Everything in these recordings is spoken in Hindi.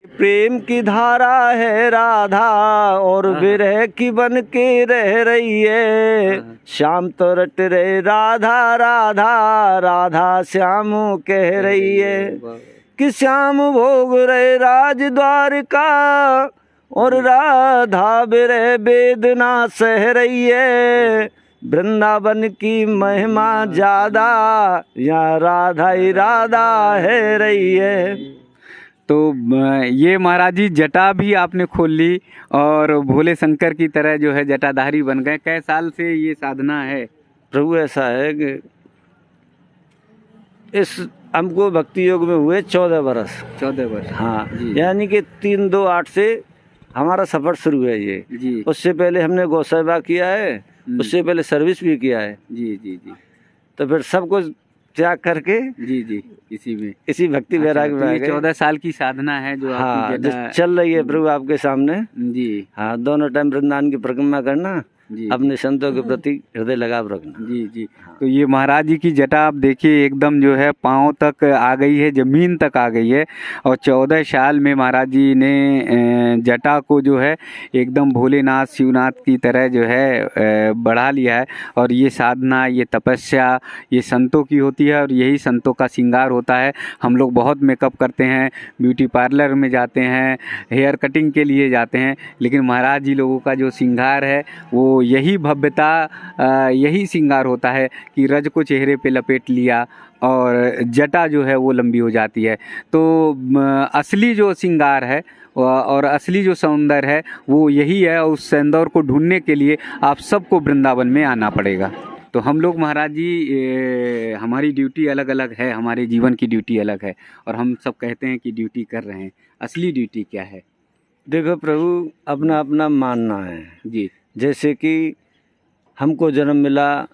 प्रेम की धारा है राधा और विरह की बन के रह रही है। श्याम तो रट रहे राधा राधा, राधा श्याम कह रही है कि श्याम भोग रहे राज द्वारका और राधा विरह वेदना सह रही है। वृंदावन की महिमा ज्यादा, यहाँ राधा ही राधा है रही है। तो ये महाराज जी जटा भी आपने खोल ली और भोले शंकर की तरह जो है जटाधारी बन गए। कै साल से ये साधना है? प्रभु ऐसा है कि इस हमको भक्ति योग में हुए 14 वर्ष। 14 वर्ष, हाँ, यानी कि 3-2-8 से हमारा सफर शुरू है ये जी। उससे पहले हमने गौ सेवा किया है, उससे पहले सर्विस भी किया है जी जी जी। तो फिर सब कुछ त्याग करके जी जी इसी भक्ति वैराग्य में आ गए। 14 साल की साधना है जो हाँ, आपकी जो चल रही है प्रभु आपके सामने जी। हाँ, दोनों टाइम वृंदावन की परिक्रमा करना, अपने संतों के प्रति हृदय लगाव रखना। जी जी। तो ये महाराज जी की जटा आप देखिए एकदम जो है पाँव तक आ गई है, जमीन तक आ गई है। और 14 साल में महाराज जी ने जटा को जो है एकदम भोलेनाथ शिवनाथ की तरह जो है बढ़ा लिया है। और ये साधना, ये तपस्या, ये संतों की होती है और यही संतों का श्रृंगार होता है। हम लोग बहुत मेकअप करते हैं, ब्यूटी पार्लर में जाते हैं, हेयर कटिंग के लिए जाते हैं, लेकिन महाराज जी लोगों का जो श्रृंगार है वो यही भव्यता, यही श्रृंगार होता है कि रज को चेहरे पे लपेट लिया और जटा जो है वो लंबी हो जाती है। तो असली जो श्रृंगार है और असली जो सौंदर्य है वो यही है। और उस सौंदर्य को ढूंढने के लिए आप सबको वृंदावन में आना पड़ेगा। तो हम लोग महाराज जी हमारी ड्यूटी अलग अलग है, हमारे जीवन की ड्यूटी अलग है और हम सब कहते हैं कि ड्यूटी कर रहे हैं। असली ड्यूटी क्या है? देखो प्रभु, अपना अपना मानना है जी। जैसे कि हमको जन्म मिला,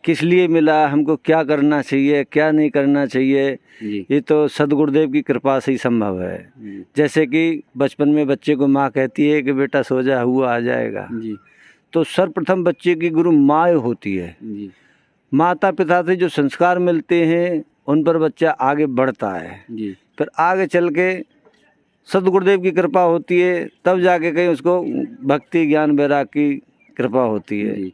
किस लिए मिला, हमको क्या करना चाहिए, क्या नहीं करना चाहिए, ये तो सदगुरुदेव की कृपा से ही संभव है। जैसे कि बचपन में बच्चे को माँ कहती है कि बेटा सो जा, हुआ आ जाएगा जी। तो सर्वप्रथम बच्चे की गुरु माँ होती है जी। माता पिता से जो संस्कार मिलते हैं उन पर बच्चा आगे बढ़ता है जी। फिर आगे चल के सदगुरुदेव की कृपा होती है, तब जाके कहीं उसको भक्ति ज्ञान वैराग की कृपा होती है जी।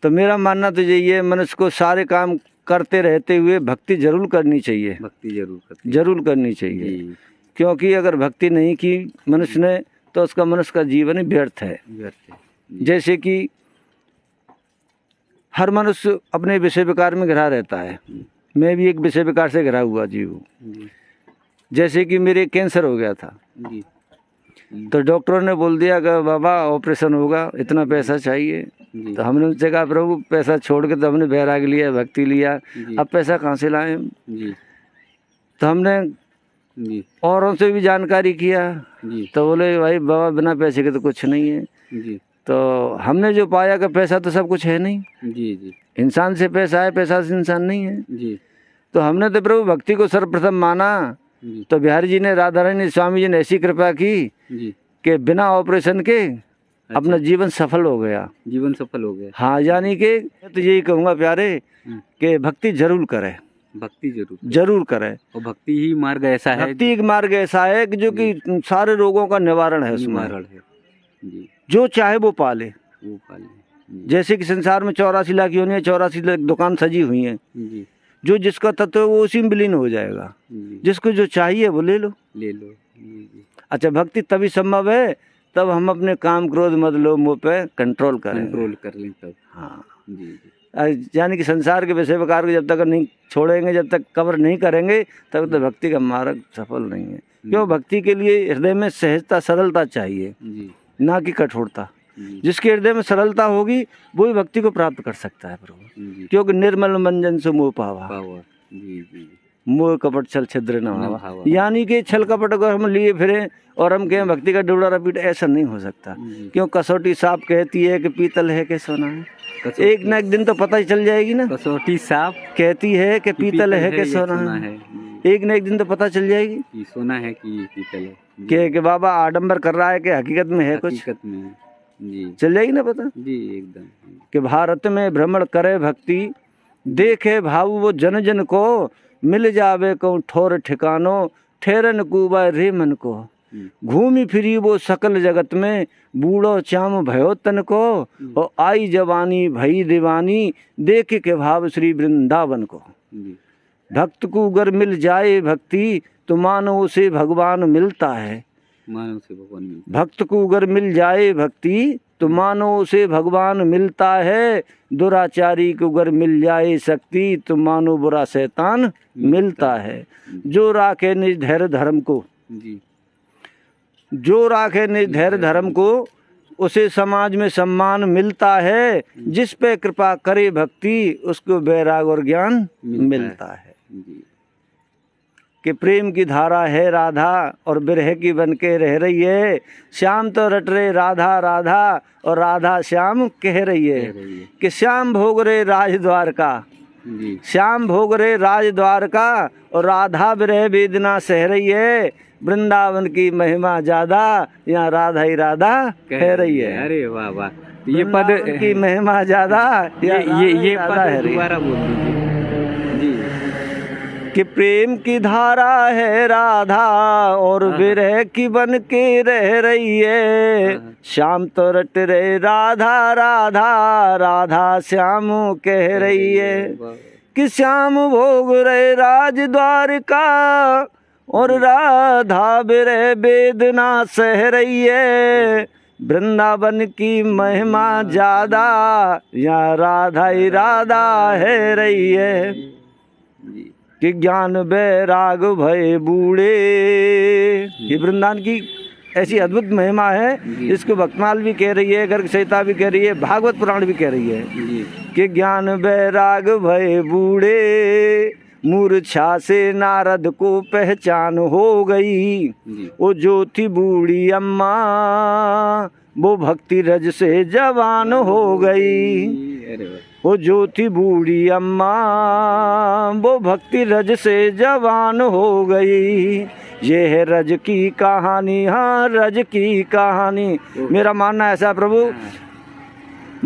तो मेरा मानना तो यही है, मनुष्य को सारे काम करते रहते हुए भक्ति जरूर करनी चाहिए। भक्ति जरूर करनी चाहिए, क्योंकि अगर भक्ति नहीं की मनुष्य ने तो उसका मनुष्य का जीवन ही व्यर्थ है। जैसे कि हर मनुष्य अपने विषय विकार में घिरा रहता है, मैं भी एक विषय विकार से घिरा हुआ जीव हूँ। जैसे कि मेरे कैंसर हो गया था जी। तो डॉक्टरों ने बोल दिया कि बाबा ऑपरेशन होगा, इतना पैसा चाहिए। तो हमने उनसे कहा प्रभु पैसा छोड़ के तो हमने वैराग लिया, भक्ति लिया, अब पैसा कहाँ से लाएं हम जी। तो हमने औरों से भी जानकारी किया जी। तो बोले भाई बाबा बिना पैसे के तो कुछ नहीं है जी। तो हमने जो पाया कि पैसा तो सब कुछ है नहीं जी जी। इंसान से पैसा है, पैसा से इंसान नहीं है जी। तो हमने तो प्रभु भक्ति को सर्वप्रथम माना। तो बिहारी जी ने, राधा रानी स्वामी जी ने ऐसी कृपा की कि बिना ऑपरेशन के अपना जीवन सफल हो गया। हाँ, यानी कि तो यही कहूँगा प्यारे कि भक्ति जरूर करें, जरूर करें। और भक्ति ही मार्ग ऐसा है, भक्ति एक मार्ग ऐसा है कि जो कि सारे रोगों का निवारण है उसमें। जो चाहे वो पाले। जैसे कि संसार में 84 लाख योनियां, 84 लाख दुकान सजी हुई हैं। जो जिसका तत्व है वो उसी में विलीन हो जाएगा। जिसको जो चाहिए वो ले लो। अच्छा, भक्ति तभी संभव है तब हम अपने काम क्रोध मद लोभ मोह पे कंट्रोल कर लें तब। हाँ जी। यानी कि संसार के विषय विकार को जब तक नहीं छोड़ेंगे, जब तक कवर नहीं करेंगे, तब तक भक्ति का मार्ग सफल नहीं है। क्यों? भक्ति के लिए हृदय में सहजता सरलता चाहिए, ना कि कठोरता। जिसके हृदय में सरलता होगी वही भक्ति को प्राप्त कर सकता है प्रभु। क्योंकि निर्मल मंजन से मोह पावा, मोह कपट छल छिद्र न भावा। यानी कि छल कपट अगर हम लिए फिरे और हम कहें भक्ति का डोड़ा रपीट, ऐसा नहीं हो सकता। क्यों? कसौटी सांप कहती है कि पीतल है कि सोना है, एक न एक दिन तो पता ही चल जाएगी ना। कसौटी सांप कहती है कि पीतल है कि सोना है, एक न एक दिन तो पता चल जाएगी कि सोना है कि पीतल है। कि बाबा आडंबर कर रहा है कि हकीकत में है कुछ, जी चल जाएगी ना पता जी एकदम। कि भारत में भ्रमण करे भक्ति, देखे भाव वो जन जन को, मिल जावे को ठोर ठिकानो, ठेरन कुबा रे मन को। घूमी फिरी वो सकल जगत में, बूढ़ो चाम भयो तन को, और आई जवानी भई दीवानी, देख के भाव श्री वृंदावन को। भक्त को अगर मिल जाए भक्ति, तो मानो उसे भगवान मिलता है। मानो से भगवान मिलता भक्त को अगर मिल जाए भक्ति, तो मानो उसे भगवान मिलता है। दुराचारी को अगर मिल जाए शक्ति, तो मानो बुरा शैतान मिलता है। जो राखे निज धैर्य धर्म को, जी, जो राखे निज धैर्य धर्म को, उसे समाज में सम्मान मिलता है। जिस पे कृपा करे भक्ति, उसको वैराग और ज्ञान मिलता है। जी, कि प्रेम की धारा है राधा, और बिरह की बन के रह रही है। श्याम तो रट रे राधा राधा, और राधा श्याम कह रही है। कि श्याम भोग रे राज द्वारका, जी, श्याम भोग रे राज द्वारका, और राधा बिरह वेदना सह रही है। वृंदावन की महिमा ज्यादा, यहाँ राधा ही राधा कह रही है। अरे वाह वाह, ये पद वृंदावन की महिमा ज्यादा, ये पद दोबारा बोल दीजिए। जी, कि प्रेम की धारा है राधा, और विरह की बन के रह रही है। श्याम तो रट रे राधा राधा, राधा श्याम कह रही है। कि श्याम भोग रे राज द्वारका, और राधा विरह वेदना सह रही है। वृंदावन की महिमा ज्यादा, यहाँ राधा ही राधा है रही है। कि ज्ञान वैराग भय बूढ़े, ये वृंदावन की ऐसी अद्भुत महिमा है। इसको भक्तमाल भी कह रही है, गर्ग संहिता भी कह रही है, भागवत पुराण भी कह रही है। कि ज्ञान वैराग भय बूढ़े, मूर्छा से नारद को पहचान हो गई। वो जो थी बूढ़ी अम्मा, वो भक्ति रज से जवान हो गई। वो जो थी बूढ़ी अम्मा, वो भक्ति रज से जवान हो गई। ये है रज की कहानी, हाँ रज की कहानी। मेरा मानना ऐसा प्रभु,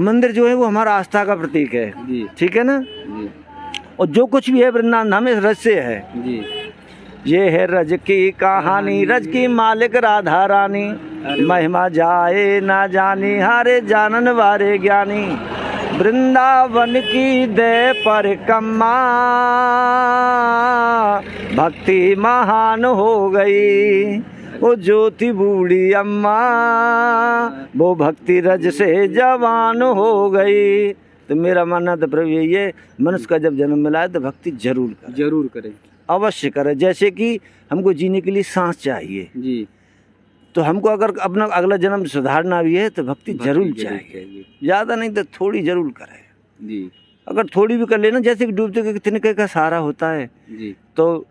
मंदिर जो है वो हमारा आस्था का प्रतीक है, ठीक है ना। और जो कुछ भी है वृंदावन धाम में रज से है। ये है रज की कहानी, रज की मालिक राधा रानी। महिमा जाए ना जानी, हारे जानन वारे ज्ञानी। वृंदावन की दे पर कम्मा, भक्ति महान हो गई। वो ज्योति बूढ़ी अम्मा, वो भक्ति रज से जवान हो गई। तो मेरा मानना तो प्रभु यही है, मनुष्य का जब जन्म मिला है तो भक्ति जरूर करें, अवश्य करें। जैसे कि हमको जीने के लिए सांस चाहिए जी, तो हमको अगर अपना अगला जन्म सुधारना भी है तो भक्ति जरूर चाहिए। ज़्यादा नहीं तो थोड़ी जरूर करें जी। अगर थोड़ी भी कर लेना, जैसे कि डूबते के तिनके का सहारा होता है जी, तो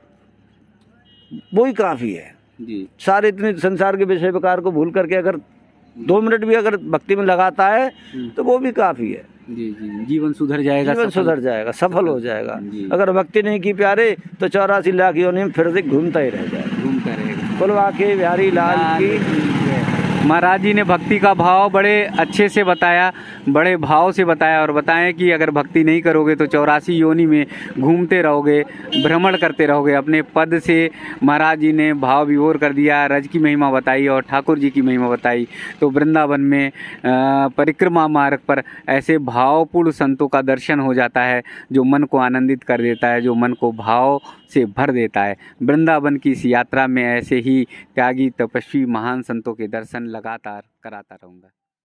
वो ही काफ़ी है जी। सारे इतने संसार के विषय विकार को भूल करके अगर 2 मिनट भी अगर भक्ति में लगाता है तो वो भी काफ़ी है जी। जीवन सुधर जाएगा, जीवन सुधर जाएगा, सफल हो जाएगा। अगर भक्ति नहीं की प्यारे तो 84 लाख योनि में फिर से घूमता ही रह जाएगा, घूमता रहेगा। बोलवा के बिहारी लाल की। महाराज जी ने भक्ति का भाव बड़े अच्छे से बताया, बड़े भाव से बताया, और बताएं कि अगर भक्ति नहीं करोगे तो 84 योनि में घूमते रहोगे, भ्रमण करते रहोगे। अपने पद से महाराज जी ने भाव विभोर कर दिया, रज की महिमा बताई और ठाकुर जी की महिमा बताई। तो वृंदावन में परिक्रमा मार्ग पर ऐसे भावपूर्ण संतों का दर्शन हो जाता है जो मन को आनंदित कर देता है, जो मन को भाव से भर देता है। वृंदावन की इस यात्रा में ऐसे ही त्यागी तपस्वी महान संतों के दर्शन लगातार कराता रहूँगा।